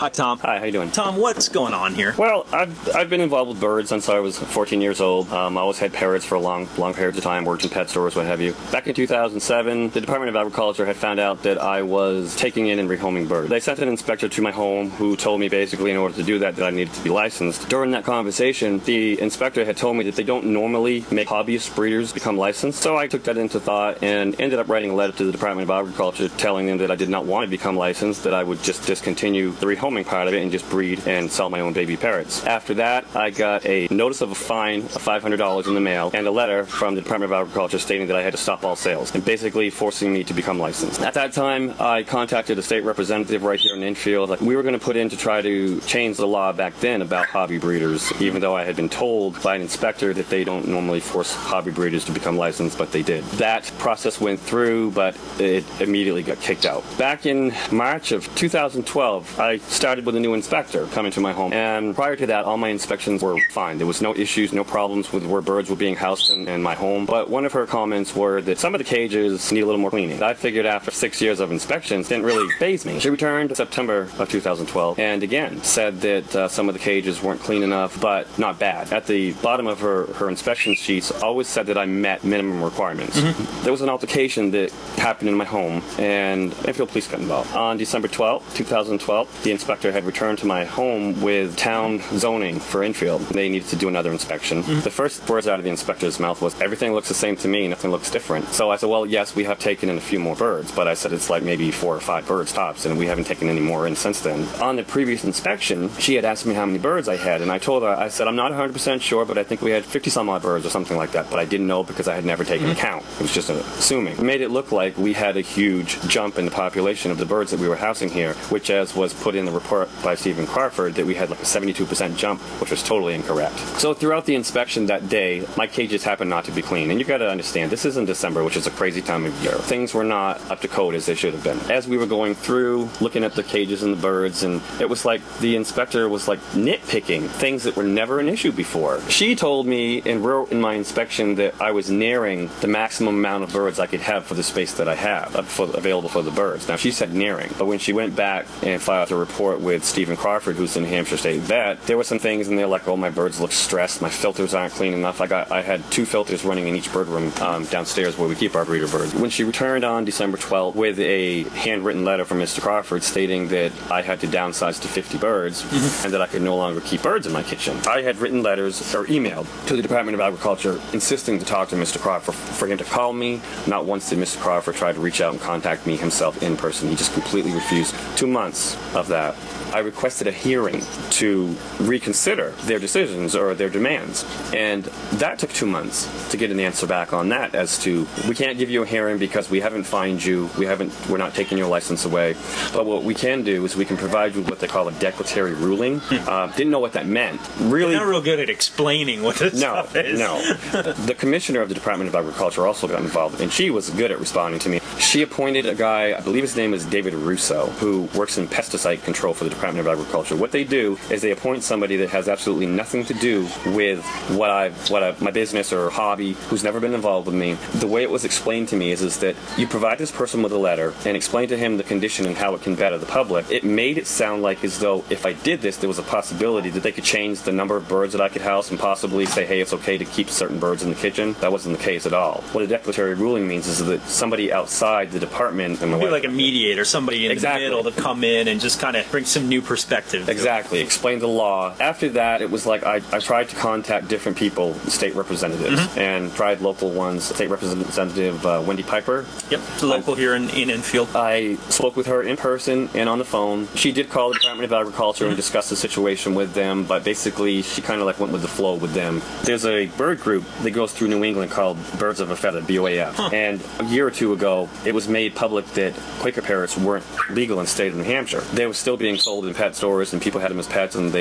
Hi, Tom. Hi, how you doing? Tom, what's going on here? Well, I've been involved with birds since I was 14 years old. I always had parrots for long periods of time, worked in pet stores, what have you. Back in 2007, the Department of Agriculture had found out that I was taking in and rehoming birds. They sent an inspector to my home who told me basically in order to do that I needed to be licensed. During that conversation, the inspector had told me that they don't normally make hobbyist breeders become licensed. So I took that into thought and ended up writing a letter to the Department of Agriculture telling them that I did not want to become licensed, that I would just discontinue the rehoming part of it and just breed and sell my own baby parrots. After that, I got a notice of a fine of $500 in the mail and a letter from the Department of Agriculture stating that I had to stop all sales and basically forcing me to become licensed. At that time, I contacted a state representative right here in Enfield. We were going to put in to try to change the law back then about hobby breeders, even though I had been told by an inspector that they don't normally force hobby breeders to become licensed, but they did. That process went through, but it immediately got kicked out. Back in March of 2012, I started with a new inspector coming to my home, and prior to that all my inspections were fine. There was no issues, no problems with where birds were being housed in my home, but one of her comments were that some of the cages need a little more cleaning. I figured after 6 years of inspections, didn't really faze me. She returned in September of 2012 and again said that some of the cages weren't clean enough, but not bad. At the bottom of her inspection sheets always said that I met minimum requirements. There was an altercation that happened in my home and Enfield police got involved. On December 12th, 2012, the inspector had returned to my home with town zoning for Enfield. They needed to do another inspection. The first words out of the inspector's mouth was, "Everything looks the same to me, nothing looks different." So I said, well, yes, we have taken in a few more birds, but I said it's like maybe 4 or 5 birds tops, and we haven't taken any more in since then. On the previous inspection, she had asked me how many birds I had, and I told her, I said, I'm not 100% sure, but I think we had 50 some odd birds or something like that, but I didn't know because I had never taken a count. It was just assuming. It made it look like we had a huge jump in the population of the birds that we were housing here, which, as was put in the report by Stephen Crawford, that we had like a 72% jump, which was totally incorrect. So throughout the inspection that day, my cages happened not to be clean. And you got to understand, this is in December, which is a crazy time of year. Things were not up to code as they should have been. As we were going through, looking at the cages and the birds, and it was like the inspector was like nitpicking things that were never an issue before. She told me and wrote in my inspection that I was nearing the maximum amount of birds I could have for the space that I have available for the birds. Now, she said nearing, but when she went back and filed a report with Stephen Crawford, who's the New Hampshire State vet, there were some things in there like, oh, my birds look stressed, my filters aren't clean enough. I had 2 filters running in each bird room downstairs where we keep our breeder birds. When she returned on December 12th with a handwritten letter from Mr. Crawford stating that I had to downsize to 50 birds and that I could no longer keep birds in my kitchen, I had written letters or emailed to the Department of Agriculture insisting to talk to Mr. Crawford, for him to call me. Not once did Mr. Crawford try to reach out and contact me himself in person. He just completely refused. 2 months of that, I requested a hearing to reconsider their decisions or their demands, and that took 2 months to get an answer back on that, as to, we can't give you a hearing because we haven't fined you, we're not taking your license away, but what we can do is we can provide you with what they call a declaratory ruling. Didn't know what that meant. Really, you're not real good at explaining what this stuff is. No. The commissioner of the Department of Agriculture also got involved, and she was good at responding to me. She appointed a guy, I believe his name is David Russo, who works in pesticide control for the Department of Agriculture. What they do is they appoint somebody that has absolutely nothing to do with my business or hobby, who's never been involved with me. The way it was explained to me is that you provide this person with a letter and explain to him the condition and how it can better the public. It made it sound like as though if I did this, there was a possibility that they could change the number of birds that I could house and possibly say, hey, it's okay to keep certain birds in the kitchen. That wasn't the case at all. What a declaratory ruling means is that somebody outside the department, and be like a mediator, somebody in the middle to come in and just kind of bring some new perspective. Exactly. Explain the law. After that, it was like I tried to contact different people, state representatives, and tried local ones. State Representative Wendy Piper. Yep, it's a local here in Enfield. I spoke with her in person and on the phone. She did call the Department of Agriculture and discuss the situation with them, but basically she kind of like went with the flow with them. There's a bird group that goes through New England called Birds of a Feather, BOAF, and a year or two ago it was made public that Quaker parrots weren't legal in the state of New Hampshire. They were still being sold in pet stores and people had them as pets and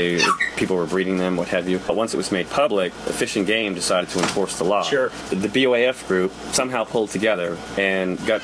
people were breeding them, what have you. But once it was made public, the Fish and Game decided to enforce the law. Sure. The BOAF group somehow pulled together and got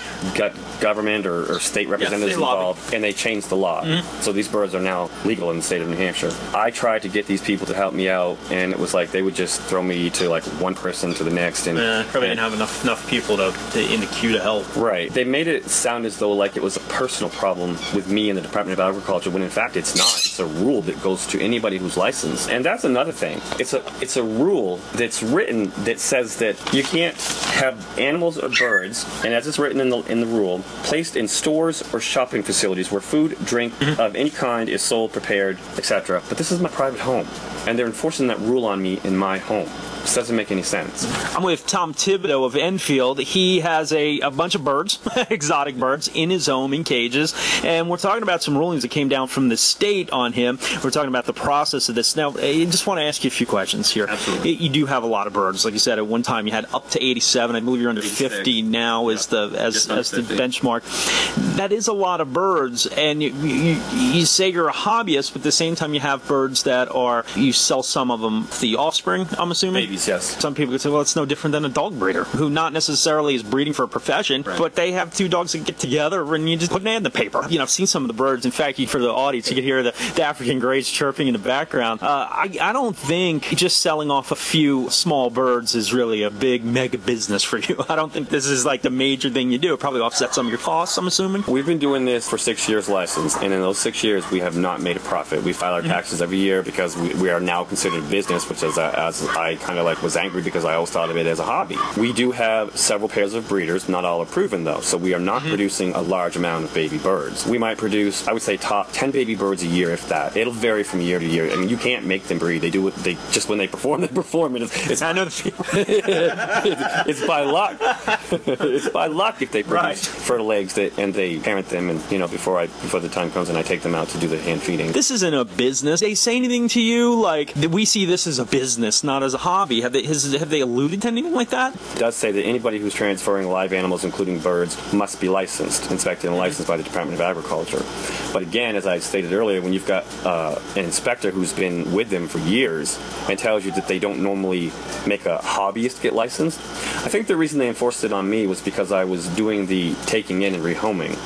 government or state representatives involved, and they changed the law. So these birds are now legal in the state of New Hampshire. I tried to get these people to help me out, and it was like they would just throw me to like one person to the next. And probably didn't have enough people in the queue to help. Right. They made it sound as though like it was a personal problem with me and the Department of Agriculture, when in fact fact, it's not. It's a rule that goes to anybody who's licensed. And that's another thing. It's a rule that's written that says that you can't have animals or birds, and as it's written in the rule, placed in stores or shopping facilities where food, drink of any kind is sold, prepared, etc. But this is my private home, and they're enforcing that rule on me in my home. This doesn't make any sense. I'm with Tom Thibodeau of Enfield. He has a bunch of birds, exotic birds, in his home in cages, and we're talking about some rulings that came down from the state on him. We're talking about the process of this. Now, I just want to ask you a few questions here. Absolutely. You do have a lot of birds. Like you said, at one time you had up to 87. I believe you're under 50 now as the benchmark. That is a lot of birds, and you say you're a hobbyist, but at the same time you have birds that you sell some of them the offspring, I'm assuming? Babies, yes. Some people could say, well, it's no different than a dog breeder who not necessarily is breeding for a profession, but they have two dogs that get together and you just put an ad in the paper. You know, I've seen some of the birds. In fact, for the audience, you can hear the African greys chirping in the background. I don't think just selling off a few small birds is really a big mega business for you. I don't think this is like the major thing you do. It probably offsets some of your costs, I'm assuming. We've been doing this for 6 years licensed, and in those 6 years, we have not made a profit. We file our taxes every year because we are now considered business, which is as I kind of was angry because I always thought of it as a hobby. We do have several pairs of breeders, not all are proven though, so we are not producing a large amount of baby birds. We might produce, I would say, top 10 baby birds a year, if that. It'll vary from year to year. I mean, you can't make them breed. They do it. They just when they perform, they perform. It's I know it's by luck. It's by luck if they produce fertile eggs and they parent them, and before the time comes and I take them out to do the hand feeding. This isn't a business. They say anything to you like we see this as a business, not as a hobby? Have they alluded to anything like that? It does say that anybody who's transferring live animals, including birds, must be licensed, inspected, and licensed by the Department of Agriculture. But again, as I stated earlier, when you've got an inspector who's been with them for years and tells you that they don't normally make a hobbyist get licensed, I think the reason they enforced it on me was because I was doing the taking in and rehoming.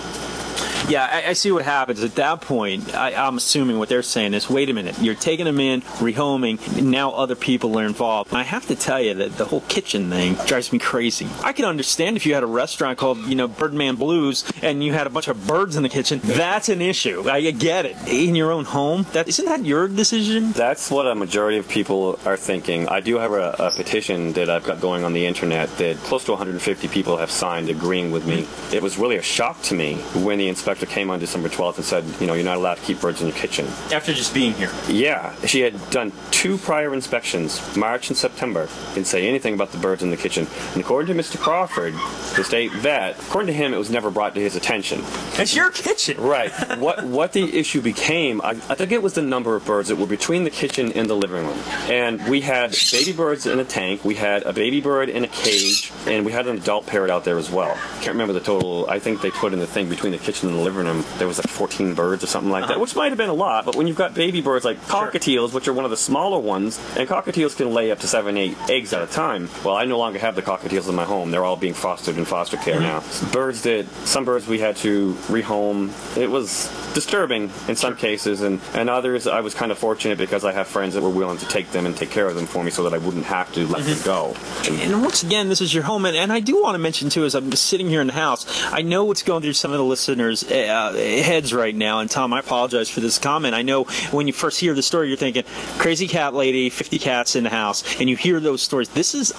Yeah, I see what happens. At that point, I'm assuming what they're saying is, wait a minute, you're taking them in, rehoming, and now other people are involved. And I have to tell you that the whole kitchen thing drives me crazy. I can understand if you had a restaurant called, Birdman Blues, and you had a bunch of birds in the kitchen. That's an issue. I get it. In your own home, isn't that your decision? That's what a majority of people are thinking. I do have a petition that I've got going on the internet that close to 150 people have signed agreeing with me. It was really a shock to me when the inspector came on December 12th and said, you're not allowed to keep birds in your kitchen. After just being here? Yeah. She had done 2 prior inspections, March and September, didn't say anything about the birds in the kitchen. And according to Mr. Crawford, the state vet, according to him, it was never brought to his attention. It's your kitchen! Right. What the issue became, I think it was the number of birds that were between the kitchen and the living room. And we had baby birds in a tank, we had a baby bird in a cage, and we had an adult parrot out there as well. Can't remember the total. I think they put in the thing between the kitchen and the living room, there was like 14 birds or something like that, which might have been a lot, but when you've got baby birds like cockatiels, which are one of the smaller ones, and cockatiels can lay up to 7, 8 eggs at a time. Well, I no longer have the cockatiels in my home. They're all being fostered in foster care now. Some birds we had to rehome. It was disturbing in some cases, and others I was kind of fortunate because I have friends that were willing to take them and take care of them for me so that I wouldn't have to let them go. And once again, this is your home, and I do want to mention too, as I'm sitting here in the house, I know what's going through some of the listeners' heads right now, and Tom, I apologize for this comment. I know when you first hear the story, you're thinking, crazy cat lady, 50 cats in the house, and you hear those stories.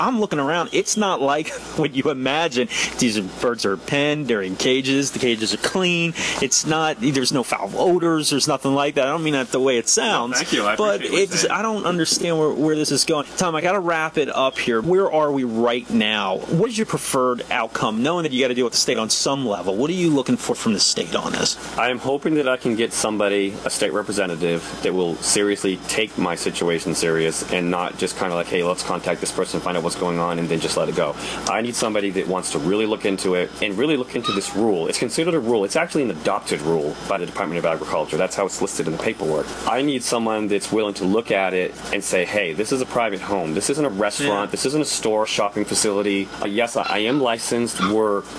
I'm looking around, it's not like what you imagine. These birds are penned, they're in cages, the cages are clean, there's no foul odors, there's nothing like that. I don't mean that the way it sounds. No, thank you. I don't understand where this is going. Tom, I got to wrap it up here. Where are we right now? What is your preferred outcome? Knowing that you got to deal with the state on some level, what are you looking for from the state on this? I am hoping that I can get somebody, a state representative, that will seriously take my situation serious and not just kind of like, hey, let's contact this person, find out what's going on, and then just let it go. I need somebody that wants to really look into it and really look into this rule. It's considered a rule. It's actually an adopted rule by the Department of Agriculture. That's how it's listed in the paperwork. I need someone that's willing to look at it and say, hey, this is a private home. This isn't a restaurant. This isn't a store, shopping facility. Yes, I am licensed.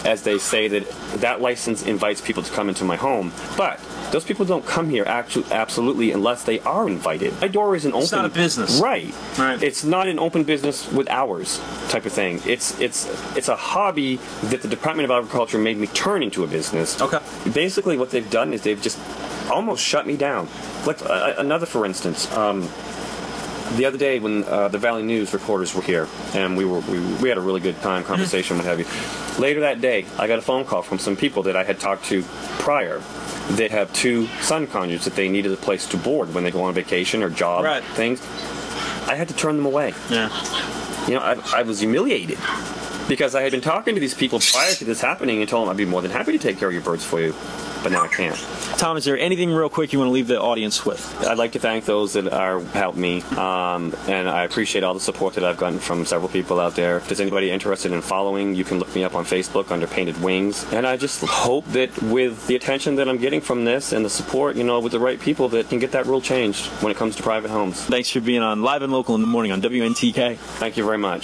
As they say, that license invites people to come into my home. But those people don't come here absolutely unless they are invited. My door isn't open. It's not a business. Right. It's not an open business with hours type of thing. It's a hobby that the Department of Agriculture made me turn into a business. Okay. Basically what they've done is they've just almost shut me down. Like another for instance, the other day when the Valley News reporters were here, and we had a really good time, conversation, what have you. Later that day, I got a phone call from some people that I had talked to prior that have 2 son conjures that they needed a place to board when they go on vacation or job things. I had to turn them away. Yeah. You know, I was humiliated because I had been talking to these people prior to this happening and told them I'd be more than happy to take care of your birds for you, but now I can't. Tom, is there anything real quick you want to leave the audience with? I'd like to thank those that are helped me, and I appreciate all the support that I've gotten from several people out there. If there's anybody interested in following, you can look me up on Facebook under Painted Wings. And I just hope that with the attention that I'm getting from this and the support, you know, with the right people, that can get that rule changed when it comes to private homes. Thanks for being on Live and Local in the Morning on WNTK. Thank you very much.